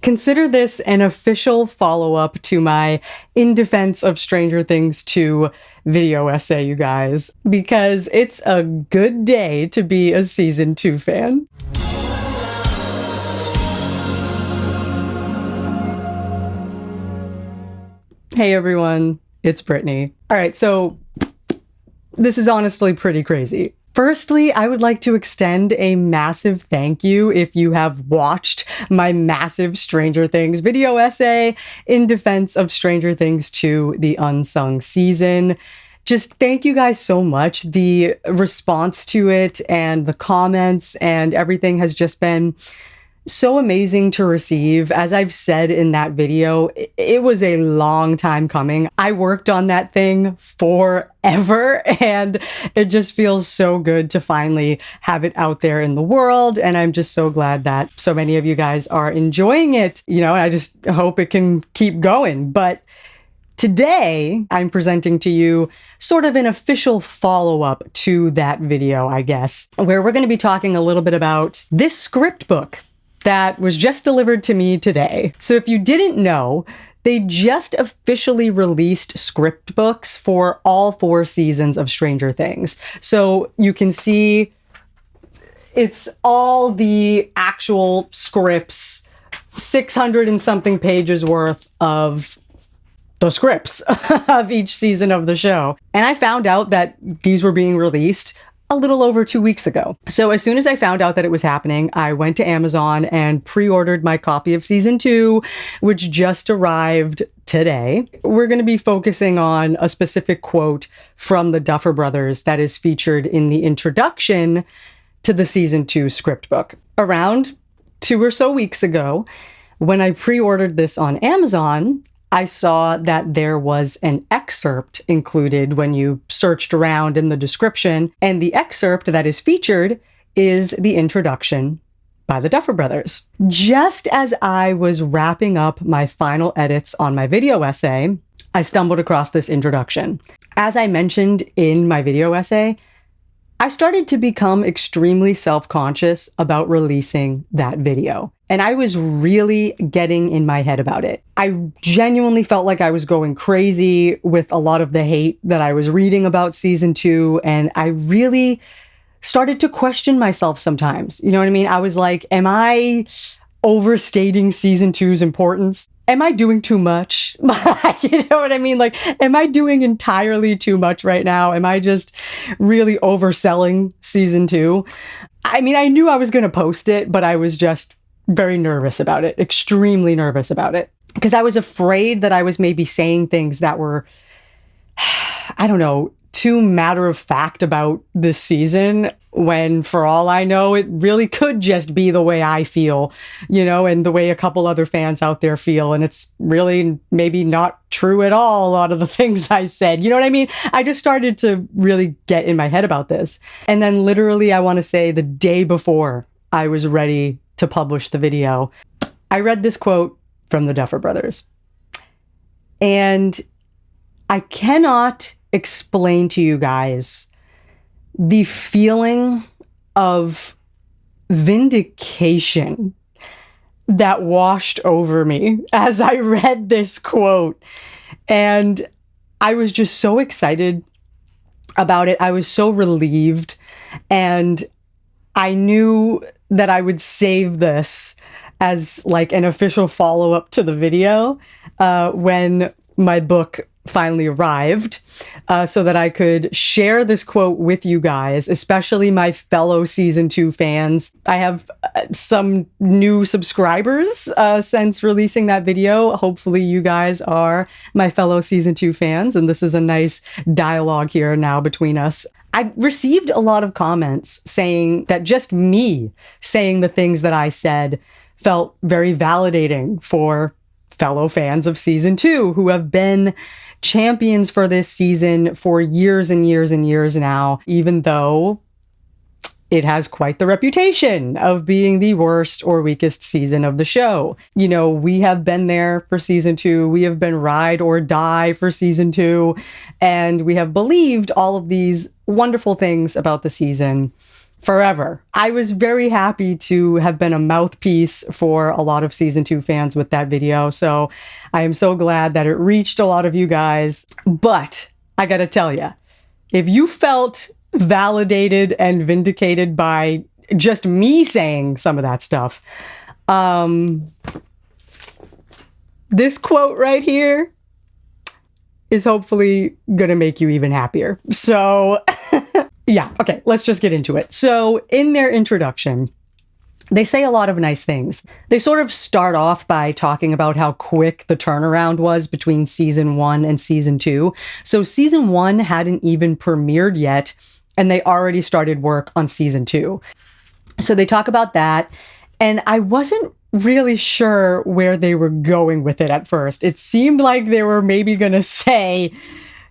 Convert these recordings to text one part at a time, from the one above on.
Consider this an official follow-up to my In Defense of Stranger Things 2 video essay, you guys, because it's a good day to be a Season 2 fan. Hey everyone, it's Brittany. All right, so this is honestly pretty crazy. Firstly, I would like to extend a massive thank you if you have watched my massive Stranger Things video essay in defense of Stranger Things 2, the unsung season. Just thank you guys so much. The response to it and the comments and everything has just been so amazing to receive. As I've said in that video, it was a long time coming. I worked on that thing forever, and it just feels so good to finally have it out there in the world. And I'm just so glad that so many of you guys are enjoying it. You know, I just hope it can keep going. But today, I'm presenting to you sort of an official follow-up to that video, I guess, where we're going to be talking a little bit about this script book that was just delivered to me today. So if you didn't know, they just officially released script books for all 4 seasons of Stranger Things. So you can see it's all the actual scripts, 600 and something pages worth of the scripts of each season of the show. And I found out that these were being released a little over 2 weeks ago. So as soon as I found out that it was happening, I went to Amazon and pre-ordered my copy of season 2, which just arrived today. We're going to be focusing on a specific quote from the Duffer brothers that is featured in the introduction to the season 2 script book. Around 2 or so weeks ago, when I pre-ordered this on Amazon, I saw that there was an excerpt included when you searched around in the description, and the excerpt that is featured is the introduction by the Duffer brothers. Just as I was wrapping up my final edits on my video essay, I stumbled across this introduction. As I mentioned in my video essay, I started to become extremely self-conscious about releasing that video. And I was really getting in my head about it. I genuinely felt like I was going crazy with a lot of the hate that I was reading about season 2. And I really started to question myself sometimes. You know what I mean? I was like, am I overstating season 2's importance? Am I doing too much? You know what I mean? Like, am I doing entirely too much right now? Am I just really overselling season 2? I mean, I knew I was going to post it, but I was just very nervous about it, extremely nervous about it, because I was afraid that I was maybe saying things that were, I don't know, too matter of fact about this season, when for all I know, it really could just be the way I feel, you know, and the way a couple other fans out there feel. And it's really maybe not true at all, a lot of the things I said. You know what I mean? I just started to really get in my head about this. And then literally, I want to say the day before I was ready to publish the video, I read this quote from the Duffer brothers. And I cannot explain to you guys the feeling of vindication that washed over me as I read this quote. And I was just so excited about it. I was so relieved. And I knew that I would save this as like an official follow-up to the video when my book finally arrived, so that I could share this quote with you guys, especially my fellow season 2 fans. I have some new subscribers since releasing that video. Hopefully you guys are my fellow season 2 fans, and this is a nice dialogue here now between us. I received a lot of comments saying that just me saying the things that I said felt very validating for fellow fans of season 2 who have been champions for this season for years and years and years now, even though it has quite the reputation of being the worst or weakest season of the show. You know, we have been there for season 2. We have been ride or die for season 2. And we have believed all of these wonderful things about the season forever. I was very happy to have been a mouthpiece for a lot of season 2 fans with that video. So I am so glad that it reached a lot of you guys. But I gotta tell you, if you felt validated and vindicated by just me saying some of that stuff, this quote right here is hopefully going to make you even happier. So yeah, okay, let's just get into it. So in their introduction, they say a lot of nice things. They sort of start off by talking about how quick the turnaround was between season 1 and season 2. So season 1 hadn't even premiered yet, and they already started work on season 2. So they talk about that, and I wasn't really sure where they were going with it at first. It seemed like they were maybe going to say,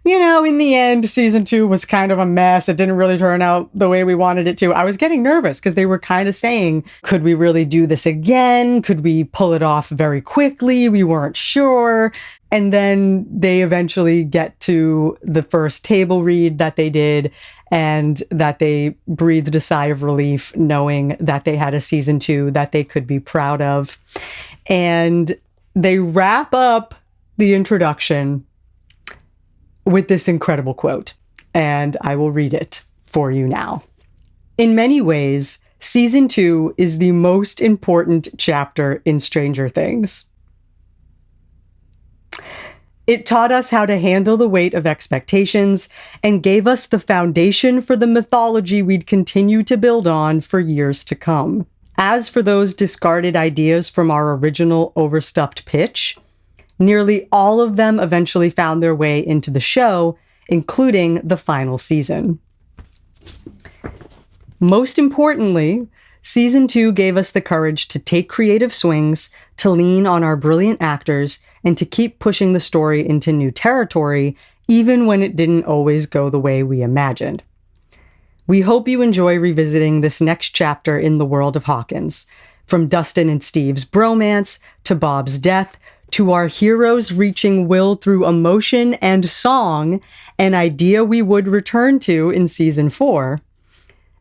you know, in the end, season 2 was kind of a mess. It didn't really turn out the way we wanted it to. I was getting nervous because they were kind of saying, could we really do this again? Could we pull it off very quickly? We weren't sure. And then they eventually get to the first table read that they did, and that they breathed a sigh of relief knowing that they had a season 2 that they could be proud of. And they wrap up the introduction with this incredible quote, and I will read it for you now. In many ways, season 2 is the most important chapter in Stranger Things. It taught us how to handle the weight of expectations and gave us the foundation for the mythology we'd continue to build on for years to come. As for those discarded ideas from our original overstuffed pitch, nearly all of them eventually found their way into the show, including the final season. Most importantly, season 2 gave us the courage to take creative swings, to lean on our brilliant actors, and to keep pushing the story into new territory, even when it didn't always go the way we imagined. We hope you enjoy revisiting this next chapter in the world of Hawkins, from Dustin and Steve's bromance, to Bob's death, to our heroes reaching Will through emotion and song, an idea we would return to in season 4.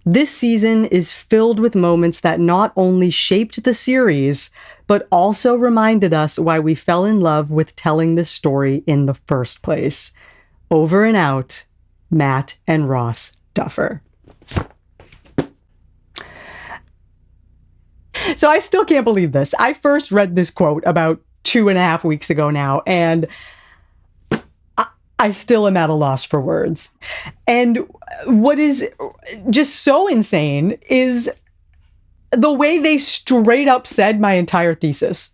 This season is filled with moments that not only shaped the series, but also reminded us why we fell in love with telling this story in the first place. Over and out, Matt and Ross Duffer. So I still can't believe this. I first read this quote about 2.5 weeks ago now, and I still am at a loss for words. And what is just so insane is the way they straight up said my entire thesis.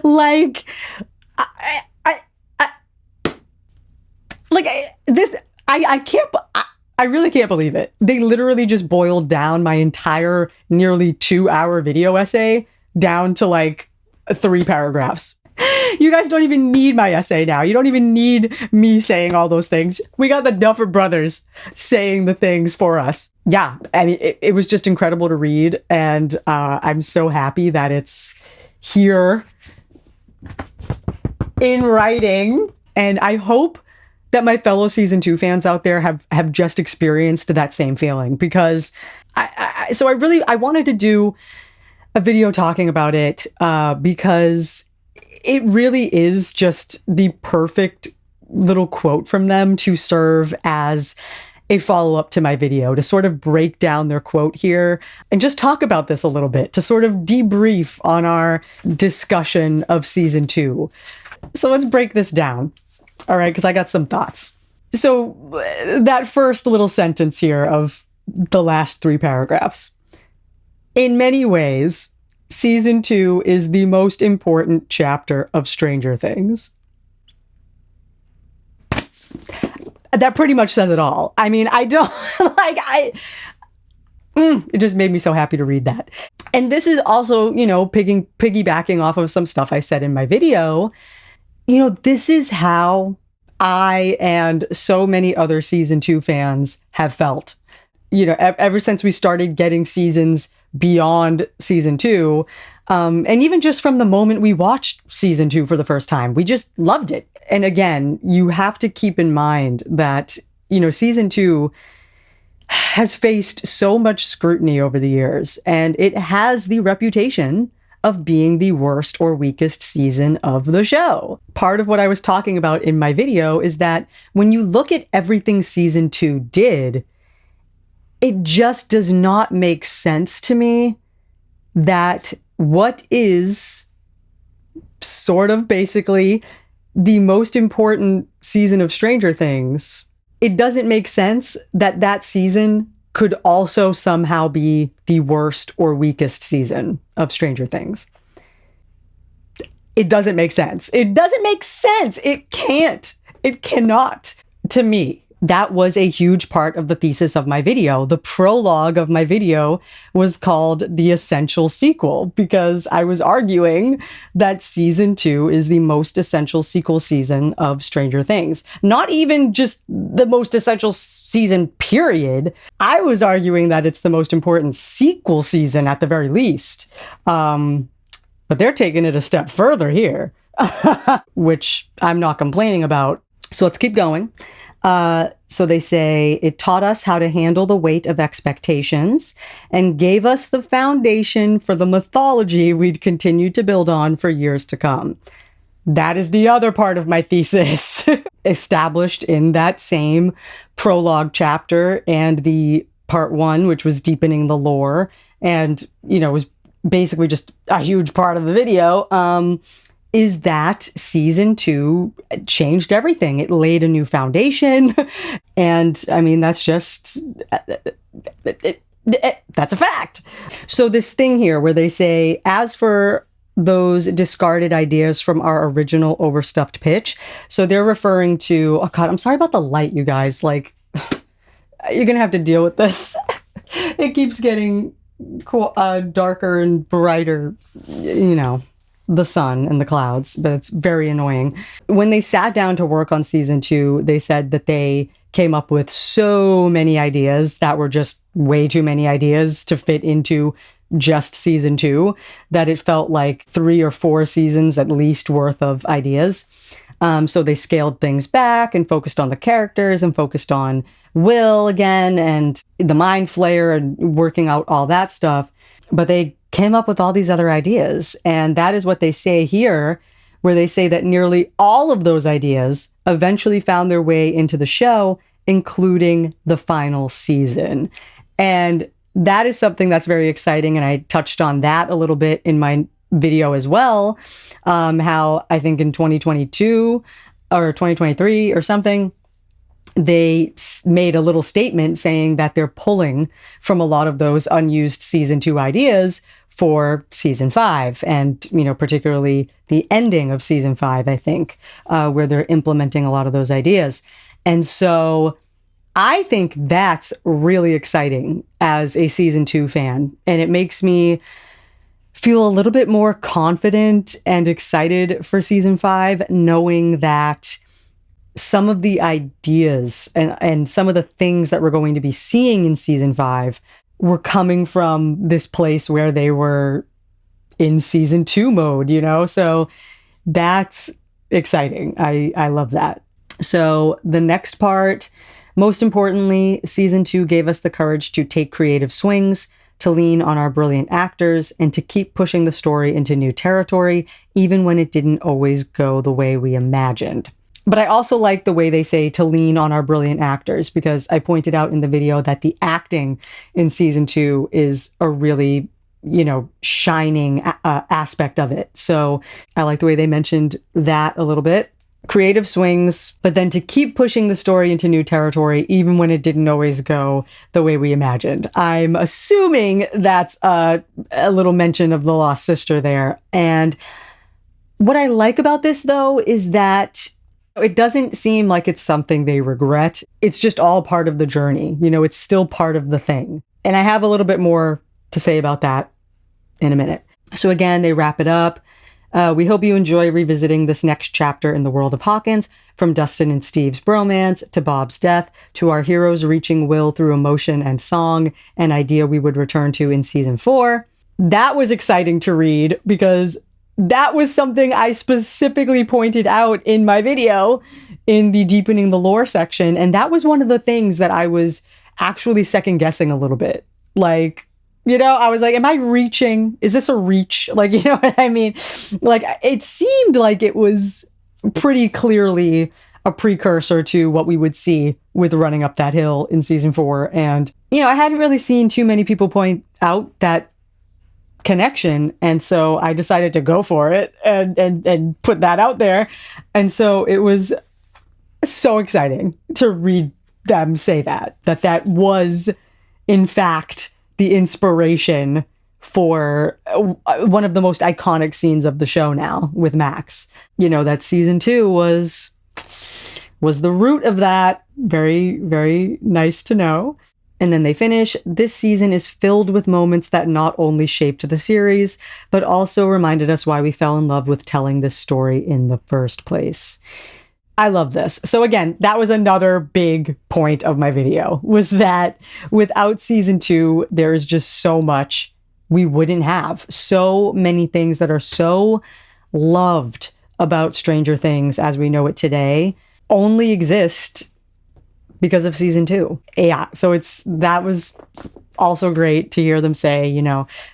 Like, I really can't believe it. They literally just boiled down my entire nearly 2-hour video essay down to like 3 paragraphs. You guys don't even need my essay now. You don't even need me saying all those things. We got the Duffer brothers saying the things for us. Yeah, I mean, it was just incredible to read, and I'm so happy that it's here in writing. And I hope that my fellow season 2 fans out there have just experienced that same feeling, because I wanted to do a video talking about it because it really is just the perfect little quote from them to serve as a follow-up to my video, to sort of break down their quote here and just talk about this a little bit, to sort of debrief on our discussion of season 2. So let's break this down, all right, because I got some thoughts. So that first little sentence here of the last 3 paragraphs. In many ways, season 2 is the most important chapter of Stranger Things. That pretty much says it all. I mean, I don't it just made me so happy to read that. And this is also, you know, piggybacking off of some stuff I said in my video. You know, this is how I and so many other season 2 fans have felt. You know, ever since we started getting seasons beyond season 2, and even just from the moment we watched season 2 for the first time, we just loved it. And again, you have to keep in mind that, you know, season 2 has faced so much scrutiny over the years, and it has the reputation of being the worst or weakest season of the show. Part of what I was talking about in my video is that when you look at everything season 2 did, it just does not make sense to me that what is sort of basically the most important season of Stranger Things, it doesn't make sense that that season could also somehow be the worst or weakest season of Stranger Things. It doesn't make sense. It doesn't make sense. It can't. It cannot. To me, that was a huge part of the thesis of my video. The prologue of my video was called The Essential Sequel, because I was arguing that season 2 is the most essential sequel season of Stranger Things. Not even just the most essential season, period. I was arguing that it's the most important sequel season at the very least. But they're taking it a step further here, which I'm not complaining about. So let's keep going. So they say, it taught us how to handle the weight of expectations and gave us the foundation for the mythology we'd continue to build on for years to come. That is the other part of my thesis, established in that same prologue chapter and the part 1, which was deepening the lore and, was basically just a huge part of the video. Is that season 2 changed everything. It laid a new foundation. And I mean, that's just, that's a fact. So this thing here where they say, as for those discarded ideas from our original overstuffed pitch. So they're referring to, oh God, I'm sorry about the light, you guys. Like, you're going to have to deal with this. It keeps getting darker and brighter, the sun and the clouds, but it's very annoying. When they sat down to work on season 2, they said that they came up with so many ideas that were just way too many ideas to fit into just season 2, that it felt like 3 or 4 seasons at least worth of ideas. So they scaled things back and focused on the characters and focused on Will again and the Mind Flayer and working out all that stuff. But they came up with all these other ideas. And that is what they say here, where they say that nearly all of those ideas eventually found their way into the show, including the final season. And that is something that's very exciting. And I touched on that a little bit in my video as well. How I think in 2022 or 2023 or something, they made a little statement saying that they're pulling from a lot of those unused season 2 ideas for season 5, and particularly the ending of season 5, I think, where they're implementing a lot of those ideas. And so I think that's really exciting as a season 2 fan, and it makes me feel a little bit more confident and excited for season 5, knowing that some of the ideas and some of the things that we're going to be seeing in season 5 were coming from this place where they were in season 2 mode, So that's exciting. I love that. So the next part, most importantly, season 2 gave us the courage to take creative swings, to lean on our brilliant actors, and to keep pushing the story into new territory, even when it didn't always go the way we imagined. But I also like the way they say to lean on our brilliant actors, because I pointed out in the video that the acting in season 2 is a really, shining aspect of it. So I like the way they mentioned that a little bit. Creative swings, but then to keep pushing the story into new territory, even when it didn't always go the way we imagined. I'm assuming that's a little mention of the lost sister there. And what I like about this, though, is that it doesn't seem like it's something they regret. It's just all part of the journey. It's still part of the thing. And I have a little bit more to say about that in a minute. So again, they wrap it up. We hope you enjoy revisiting this next chapter in the world of Hawkins, from Dustin and Steve's bromance to Bob's death to our heroes reaching Will through emotion and song, an idea we would return to in season 4. That was exciting to read because that was something I specifically pointed out in my video in the Deepening the Lore section. And that was one of the things that I was actually second guessing a little bit. Like, I was like, am I reaching? Is this a reach? Like, you know what I mean? Like, it seemed like it was pretty clearly a precursor to what we would see with Running Up That Hill in season 4. And, I hadn't really seen too many people point out that connection. And so I decided to go for it and put that out there. And so it was so exciting to read them say that was, in fact, the inspiration for one of the most iconic scenes of the show now with Max. That season 2 was the root of that. Very, very nice to know. And then they finish, this season is filled with moments that not only shaped the series, but also reminded us why we fell in love with telling this story in the first place. I love this. So again, that was another big point of my video, was that without season 2, there is just so much we wouldn't have. So many things that are so loved about Stranger Things as we know it today only exist because of season 2. Yeah. So that was also great to hear them say,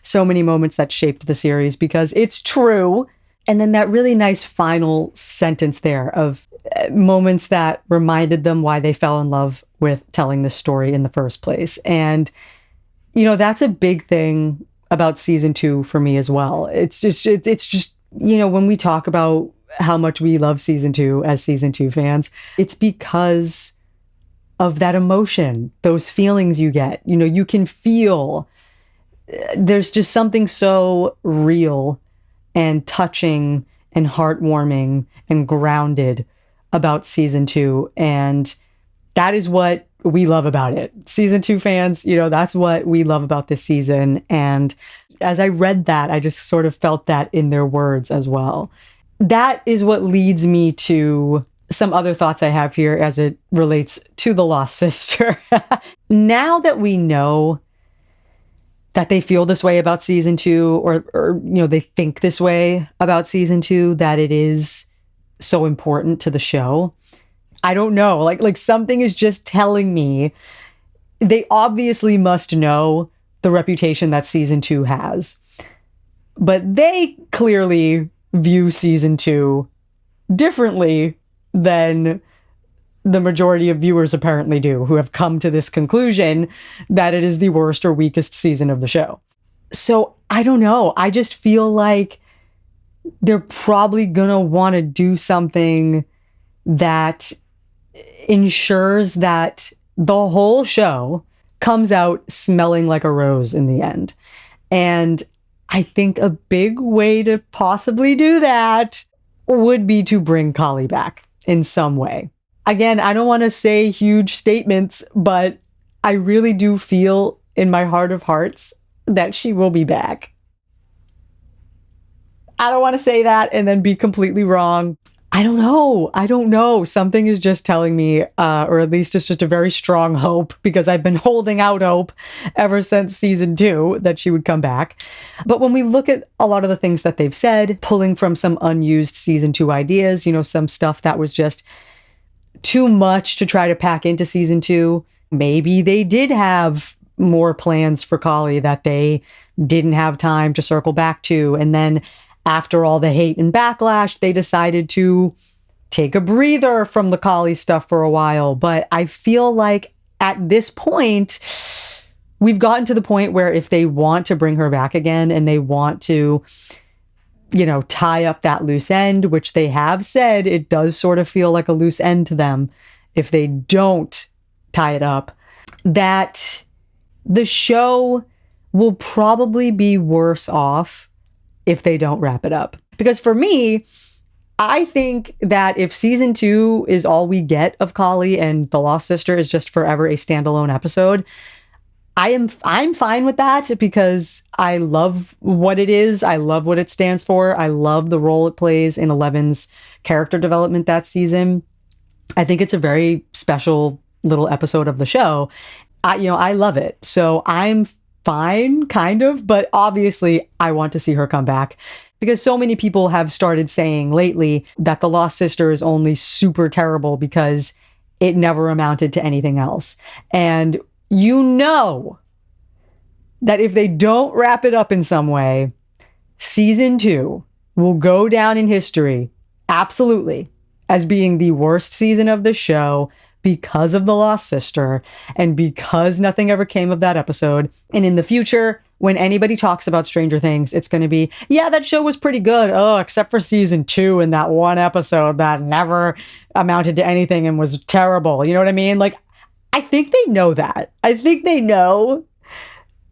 so many moments that shaped the series, because it's true. And then that really nice final sentence there of moments that reminded them why they fell in love with telling this story in the first place. And, that's a big thing about season 2 for me as well. It's just, when we talk about how much we love season 2 as season 2 fans, it's because of that emotion, those feelings you get. You can feel there's just something so real and touching and heartwarming and grounded about season 2. And that is what we love about it. Season 2 fans, that's what we love about this season. And as I read that, I just sort of felt that in their words as well. That is what leads me to some other thoughts I have here as it relates to the lost sister. Now that we know that they feel this way about season 2, or they think this way about season 2, that it is so important to the show, I don't know. Like something is just telling me they obviously must know the reputation that season 2 has, but they clearly view season 2 differently than the majority of viewers apparently do, who have come to this conclusion that it is the worst or weakest season of the show. So I don't know. I just feel like they're probably going to want to do something that ensures that the whole show comes out smelling like a rose in the end. And I think a big way to possibly do that would be to bring Kali back in some way. Again, I don't want to say huge statements, but I really do feel in my heart of hearts that she will be back. I don't want to say that and then be completely wrong. I don't know. Something is just telling me, or at least it's just a very strong hope, because I've been holding out hope ever since season 2 that she would come back. But when we look at a lot of the things that they've said, pulling from some unused season 2 ideas, some stuff that was just too much to try to pack into season 2. Maybe they did have more plans for Kali that they didn't have time to circle back to. And then after all the hate and backlash, they decided to take a breather from the Kali stuff for a while. But I feel like at this point, we've gotten to the point where if they want to bring her back again and they want to, tie up that loose end, which they have said, it does sort of feel like a loose end to them if they don't tie it up, that the show will probably be worse off if they don't wrap it up. Because for me, I think that if season 2 is all we get of Kali and the Lost Sister is just forever a standalone episode, I'm fine with that, because I love what it is. I love what it stands for. I love the role it plays in Eleven's character development that season. I think it's a very special little episode of the show. I love it. So I'm fine, kind of, but obviously I want to see her come back, because so many people have started saying lately that The Lost Sister is only super terrible because it never amounted to anything else. And you know that if they don't wrap it up in some way, season 2 will go down in history, absolutely, as being the worst season of the show because of the lost sister and because nothing ever came of that episode. And in the future, when anybody talks about Stranger Things, it's going to be, yeah, that show was pretty good. Oh, except for season 2 and that one episode that never amounted to anything and was terrible. You know what I mean? Like, I think they know that. I think they know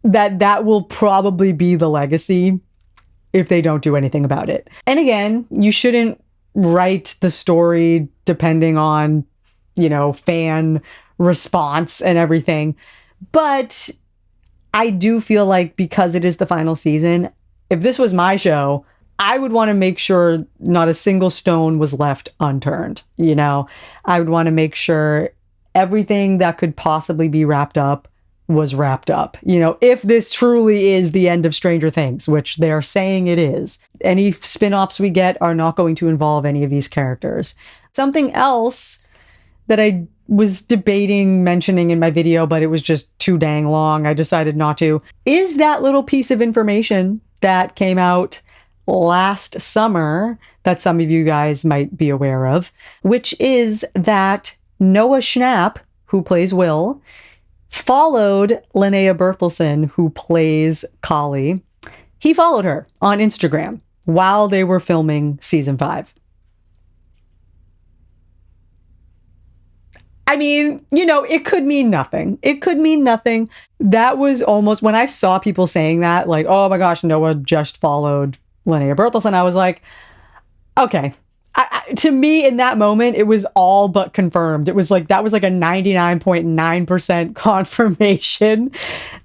that that will probably be the legacy if they don't do anything about it. And again, you shouldn't write the story depending on, you know, fan response and everything. But I do feel like because it is the final season, if this was my show, I would want to make sure not a single stone was left unturned. You know, I would want to make sure everything that could possibly be wrapped up was wrapped up. You know, if this truly is the end of Stranger Things, which they're saying it is, any spin-offs we get are not going to involve any of these characters. Something else that I was debating mentioning in my video, but it was just too dang long, I decided not to, is that little piece of information that came out last summer that some of you guys might be aware of, which is that Noah Schnapp, who plays Will, followed Linnea Berthelsen, who plays Collie. He followed her on Instagram while they were filming season 5. I mean, you know, it could mean nothing. It could mean nothing. That was almost, when I saw people saying that, like, oh my gosh, Noah just followed Linnea Berthelsen, I was like, okay. To me, in that moment, it was all but confirmed. It was like, that was like a 99.9% confirmation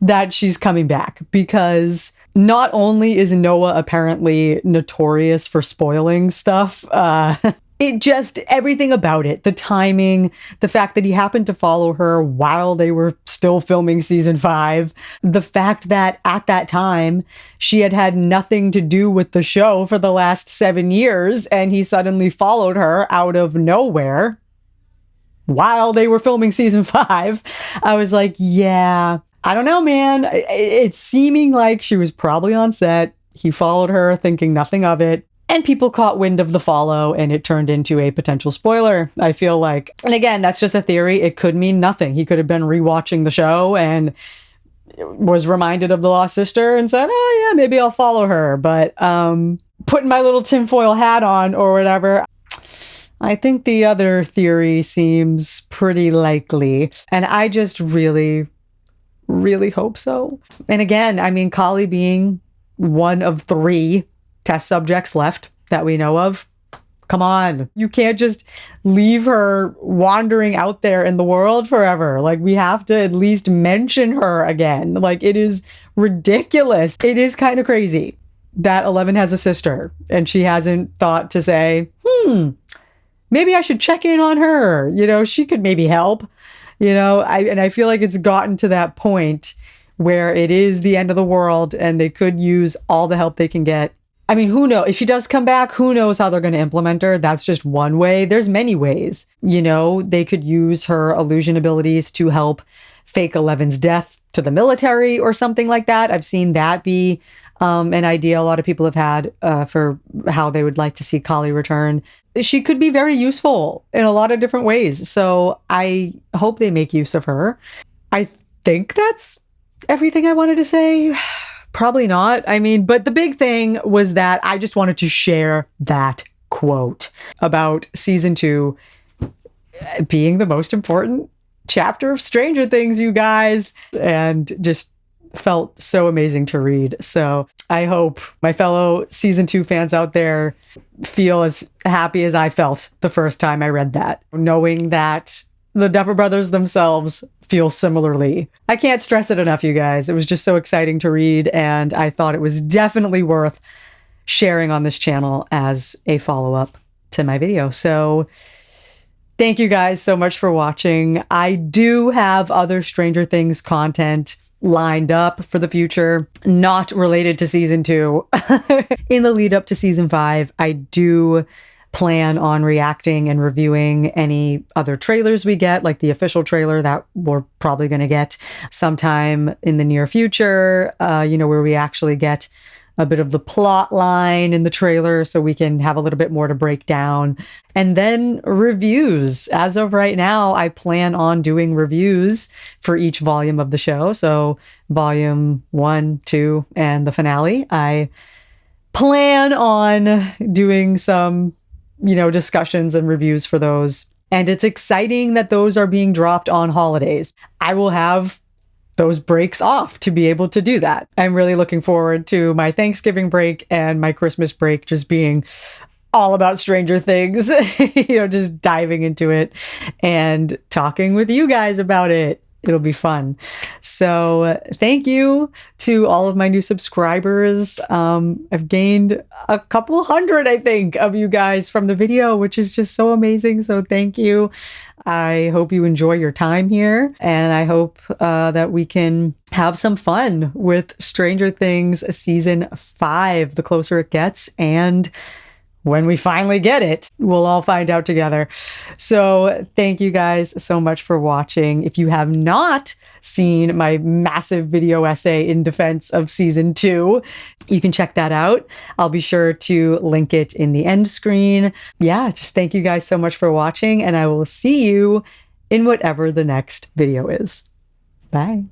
that she's coming back, because not only is Noah apparently notorious for spoiling stuff, it just, everything about it, the timing, the fact that he happened to follow her while they were still filming season 5, the fact that at that time she had had nothing to do with the show for the last 7 years and he suddenly followed her out of nowhere while they were filming season 5. I was like, yeah, I don't know, man. It's seeming like she was probably on set. He followed her thinking nothing of it. And people caught wind of the follow and it turned into a potential spoiler, I feel like. And again, that's just a theory. It could mean nothing. He could have been rewatching the show and was reminded of the lost sister and said, oh yeah, maybe I'll follow her. But putting my little tinfoil hat on or whatever, I think the other theory seems pretty likely. And I just really, really hope so. And again, I mean, Collie being one of 3 test subjects left that we know of. Come on. You can't just leave her wandering out there in the world forever. Like, we have to at least mention her again. Like, it is ridiculous. It is kind of crazy that 11 has a sister and she hasn't thought to say, maybe I should check in on her. You know, she could maybe help. You know, I feel like it's gotten to that point where it is the end of the world and they could use all the help they can get. I mean, who knows? If she does come back, who knows how they're going to implement her? That's just one way. There's many ways. You know, they could use her illusion abilities to help fake 11's death to the military or something like that. I've seen that be an idea a lot of people have had for how they would like to see Collie return. She could be very useful in a lot of different ways. So I hope they make use of her. I think that's everything I wanted to say. Probably not. I mean, but the big thing was that I just wanted to share that quote about season 2 being the most important chapter of Stranger Things, you guys, and just felt so amazing to read. So I hope my fellow season 2 fans out there feel as happy as I felt the first time I read that, knowing that the Duffer brothers themselves feel similarly. I can't stress it enough, you guys. It was just so exciting to read, and I thought it was definitely worth sharing on this channel as a follow-up to my video. So thank you guys so much for watching. I do have other Stranger Things content lined up for the future, not related to season 2. In the lead up to season 5, I do plan on reacting and reviewing any other trailers we get, like the official trailer that we're probably going to get sometime in the near future, where we actually get a bit of the plot line in the trailer so we can have a little bit more to break down. And then reviews. As of right now, I plan on doing reviews for each volume of the show. So volume 1, 2, and the finale. I plan on doing some, discussions and reviews for those. And it's exciting that those are being dropped on holidays. I will have those breaks off to be able to do that. I'm really looking forward to my Thanksgiving break and my Christmas break just being all about Stranger Things, just diving into it and talking with you guys about it. It'll be fun. So thank you to all of my new subscribers. I've gained a couple hundred, I think, of you guys from the video, which is just so amazing. So thank you. I hope you enjoy your time here, and I hope that we can have some fun with Stranger Things season 5, the closer it gets, and when we finally get it, we'll all find out together. So thank you guys so much for watching. If you have not seen my massive video essay in defense of season 2, you can check that out. I'll be sure to link it in the end screen. Yeah, just thank you guys so much for watching, and I will see you in whatever the next video is. Bye.